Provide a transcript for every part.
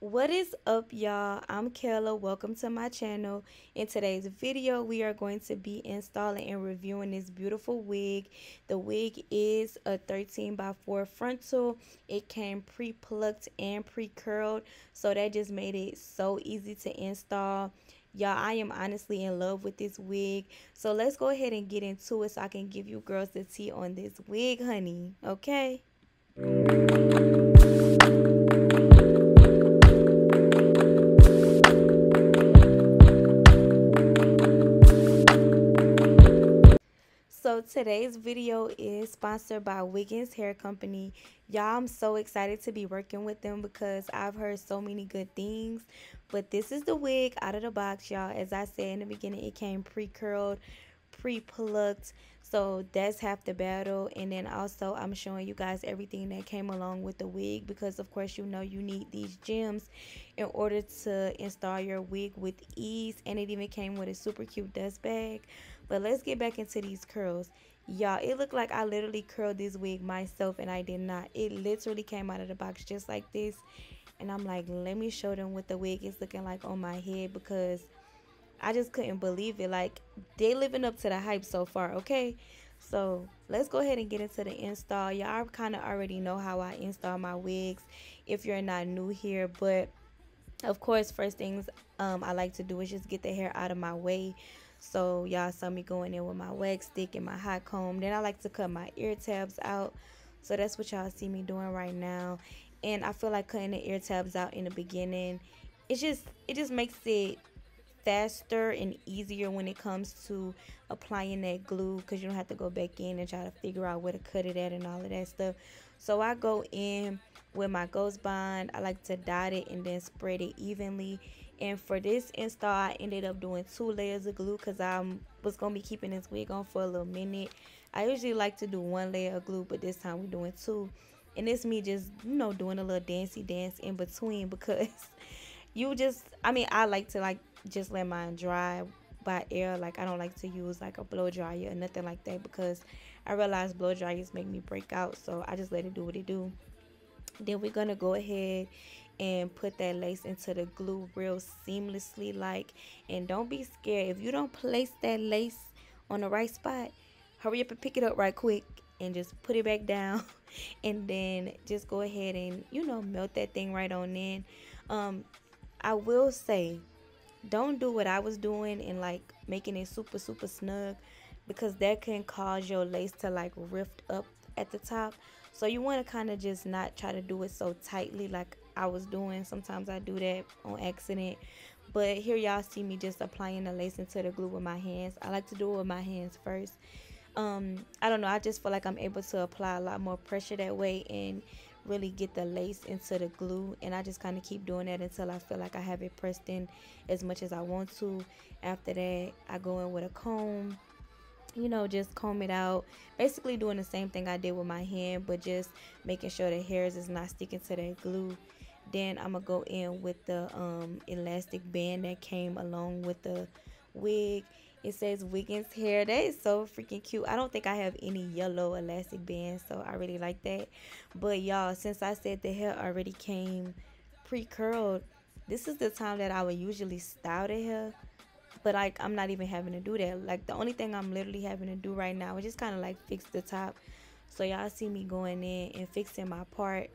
What is up, y'all? I'm Kayla. Welcome to my channel. In today's video, we are going to be installing and reviewing this beautiful wig. The wig is a 13 by 4 frontal. It came pre-plucked and pre-curled, so that just made it so easy to install. Y'all, I am honestly in love with this wig. So let's go ahead and get into it so I can give you girls the tea on this wig, honey. Okay? So today's video is sponsored by Wiggins Hair Company. Y'all, I'm so excited to be working with them because I've heard so many good things. But this is the wig out of the box, y'all. As I said in the beginning, it came pre-curled, pre-plucked. So that's half the battle. And then also I'm showing you guys everything that came along with the wig because of course you know you need these gems in order to install your wig with ease. And it even came with a super cute dust bag. But let's get back into these curls. Y'all, it looked like I literally curled this wig myself and I did not. It literally came out of the box just like this. And I'm like, let me show them what the wig is looking like on my head because I just couldn't believe it. Like, they living up to the hype so far, okay? So let's go ahead and get into the install. Y'all kind of already know how I install my wigs if you're not new here. But of course, first things I like to do is just get the hair out of my way. So y'all saw me going in with my wax stick and my hot comb. Then I like to cut my ear tabs out. So that's what y'all see me doing right now. And I feel like cutting the ear tabs out in the beginning, it just makes it faster and easier when it comes to applying that glue because you don't have to go back in and try to figure out where to cut it at and all of that stuff. So I go in with my ghost bond. I like to dot it and then spread it evenly. And for this install, I ended up doing 2 layers of glue because I was going to be keeping this wig on for a little minute. I usually like to do 1 layer of glue, but this time we're doing 2. And it's me just, doing a little dancey dance in between because I like to just let mine dry by air. Like, I don't like to use like a blow dryer or nothing like that because I realize blow dryers make me break out. So I just let it do what it do. Then we're gonna go ahead and put that lace into the glue real seamlessly, and don't be scared if you don't place that lace on the right spot. Hurry up and pick it up right quick and just put it back down and then just go ahead and melt that thing right on in. I will say, don't do what I was doing and making it super super snug because that can cause your lace to rift up at the top. So you want to kind of just not try to do it so tightly like I was doing. Sometimes I do that on accident, but here y'all see me just applying the lace into the glue with my hands. I like to do it with my hands first. I don't know, I just feel like I'm able to apply a lot more pressure that way and really get the lace into the glue, and I just kind of keep doing that until I feel like I have it pressed in as much as I want to. After that, I go in with a comb, just comb it out, basically doing the same thing I did with my hand, but just making sure the hairs is not sticking to that glue. Then I'm gonna go in with the elastic band that came along with the wig. It says Wiggins hair. That is so freaking cute. I don't think I have any yellow elastic bands, so I really like that. But y'all, since I said the hair already came pre-curled, this is the time that I would usually style the hair. But I'm not even having to do that. Like, the only thing I'm literally having to do right now is just kind of fix the top. So y'all see me going in and fixing my part.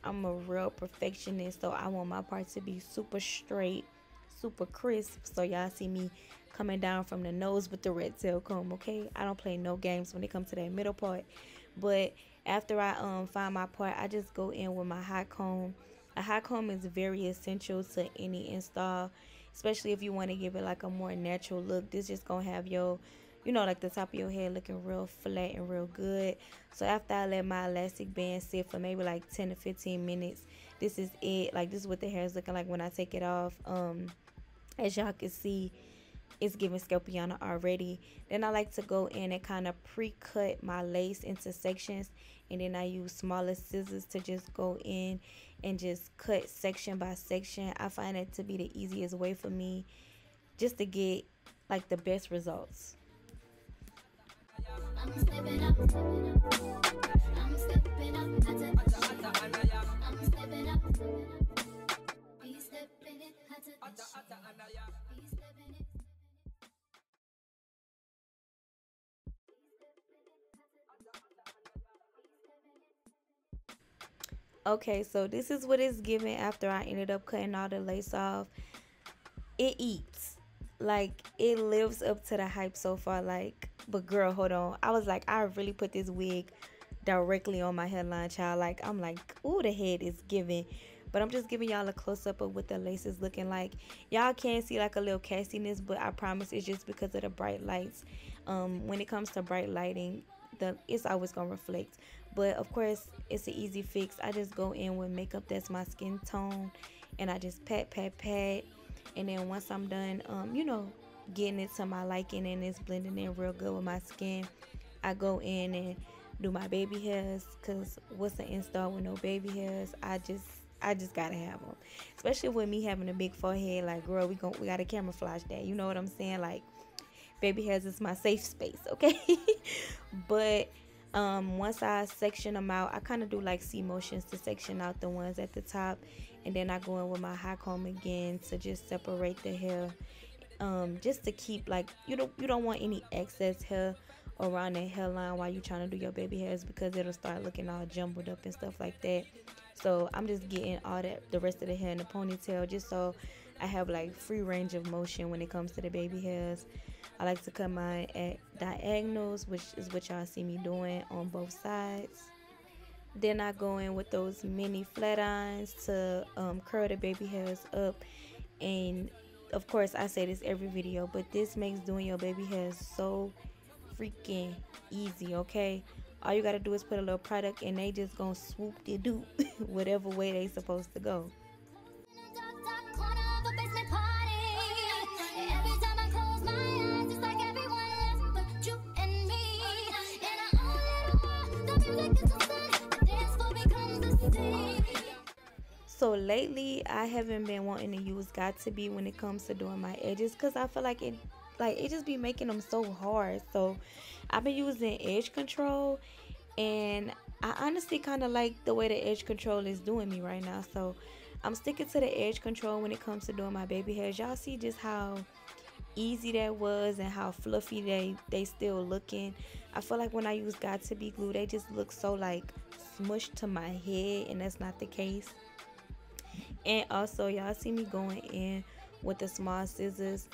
I'm a real perfectionist, so I want my part to be super straight, super crisp. So y'all see me coming down from the nose with the red tail comb, okay? I don't play no games when it comes to that middle part. But after I find my part, I just go in with my hot comb. A hot comb is very essential to any install, especially if you want to give it a more natural look. This just gonna have your the top of your head looking real flat and real good. So after I let my elastic band sit for maybe 10 to 15 minutes, this is it. This is what the hair is looking like when I take it off. As y'all can see, it's giving Scalpiana already. Then I like to go in and kind of pre-cut my lace into sections, and then I use smaller scissors to just go in and just cut section by section. I find it to be the easiest way for me just to get the best results. I'm stepping up. I'm stepping up. I'm stepping up. Okay, so this is what it's giving after I ended up cutting all the lace off. It eats. Like, it lives up to the hype so far. Like, but girl, hold on. I was like, I really put this wig directly on my headline, child. Like, I'm like, ooh, the head is giving. But I'm just giving y'all a close up of what the lace is looking like. Y'all can see like a little castiness, but I promise it's just because of the bright lights. When it comes to bright lighting, it's always gonna reflect. But of course, it's an easy fix. I just go in with makeup that's my skin tone, and I just pat, pat, pat, and then once I'm done, getting it to my liking and it's blending in real good with my skin, I go in and do my baby hairs. Cause what's an install with no baby hairs? I just gotta have them, especially with me having a big forehead. Like, girl, we gotta camouflage that. You know what I'm saying? Like, baby hairs is my safe space, okay? But once I section them out, I kind of do like C motions to section out the ones at the top, and then I go in with my high comb again to just separate the hair, just to keep, like, you don't want any excess hair around that hairline while you're trying to do your baby hairs, because it'll start looking all jumbled up and stuff like that. So I'm just getting all that, the rest of the hair in the ponytail, just so I have like free range of motion when it comes to the baby hairs. I like to cut mine at diagonals, which is what y'all see me doing on both sides. Then I go in with those mini flat irons to curl the baby hairs up. And of course, I say this every video, but this makes doing your baby hairs so freaking easy, okay? All you gotta do is put a little product and they just gonna swoop the do whatever way they supposed to go. So lately, I haven't been wanting to use Got To Be when it comes to doing my edges, because I feel like it just be making them so hard. So I've been using edge control, and I honestly kind of like the way the edge control is doing me right now. So I'm sticking to the edge control when it comes to doing my baby hairs. Y'all see just how easy that was and how fluffy they still looking. I feel like when I use Got To Be glue, they just look so like smushed to my head, and that's not the case. And also, y'all see me going in with the small scissors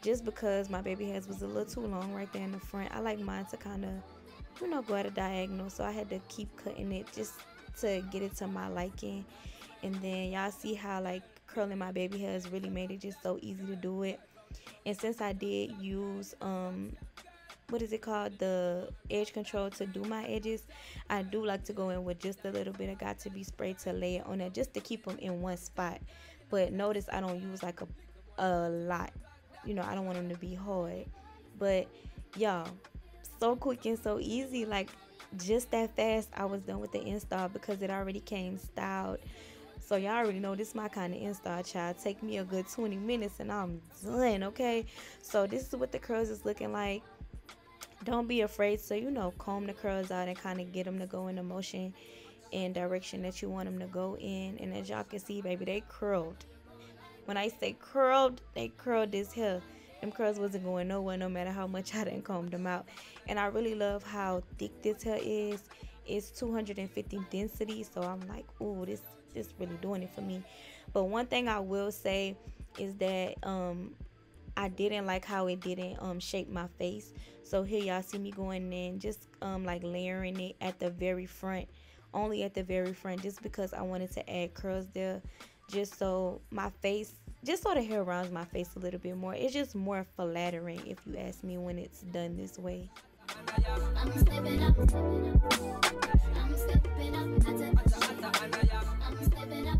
just because my baby hairs was a little too long right there in the front. I like mine to kind of, go at a diagonal, so I had to keep cutting it just to get it to my liking. And then y'all see how like curling my baby hairs really made it just so easy to do it. And since I did use what is it called, the edge control to do my edges, I do like to go in with just a little bit of Got To Be spray to lay it on there just to keep them in one spot. But notice I don't use like a lot. I don't want them to be hard. But y'all, so quick and so easy. Like, just that fast I was done with the install because it already came styled. So y'all already know this is my kind of install, child. Take me a good 20 minutes and I'm done, okay? So this is what the curls is looking like. Don't be afraid to, comb the curls out and kind of get them to go in the motion and direction that you want them to go in. And as y'all can see, baby, they curled. When I say curled, they curled this hair. Them curls wasn't going nowhere no matter how much I didn't comb them out. And I really love how thick this hair is. It's 250 density, so I'm like, ooh, this really doing it for me. But one thing I will say is that I didn't like how it didn't shape my face. So here y'all see me going in, just like layering it at the very front, only at the very front, just because I wanted to add curls there, just so my face, just so the hair rounds my face a little bit more. It's just more flattering, if you ask me, when it's done this way. I'm stepping up. I'm stepping up. I'm stepping up. Be stepping it.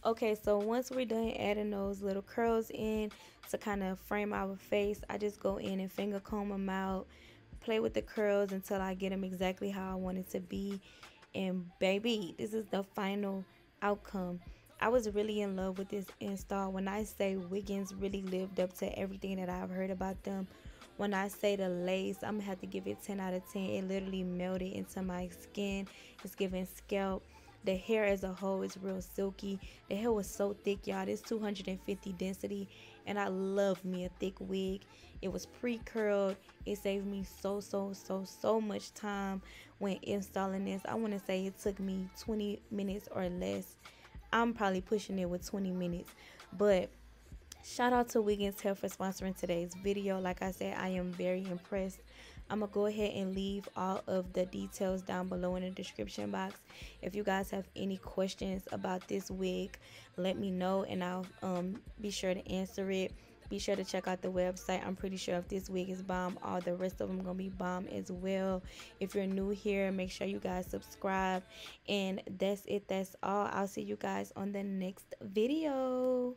Okay, so once we're done adding those little curls in to kind of frame our face, I just go in and finger comb them out, play with the curls until I get them exactly how I want it to be. And baby, this is the final outcome. I was really in love with this install. When I say Wiggins really lived up to everything that I've heard about them, when I say the lace, I'm gonna have to give it 10 out of 10. It literally melted into my skin. It's giving scalp. The hair as a whole is real silky. The hair was so thick, y'all. This 250 density, and I love me a thick wig. It was pre-curled. It saved me so much time when installing this. I want to say it took me 20 minutes or less. I'm probably pushing it with 20 minutes, but shout out to Wiggins Hair for sponsoring today's video. Like I said, I am very impressed. I'm going to go ahead and leave all of the details down below in the description box. If you guys have any questions about this wig, let me know and I'll be sure to answer it. Be sure to check out the website. I'm pretty sure if this wig is bomb, all the rest of them going to be bomb as well. If you're new here, make sure you guys subscribe. And that's it. That's all. I'll see you guys on the next video.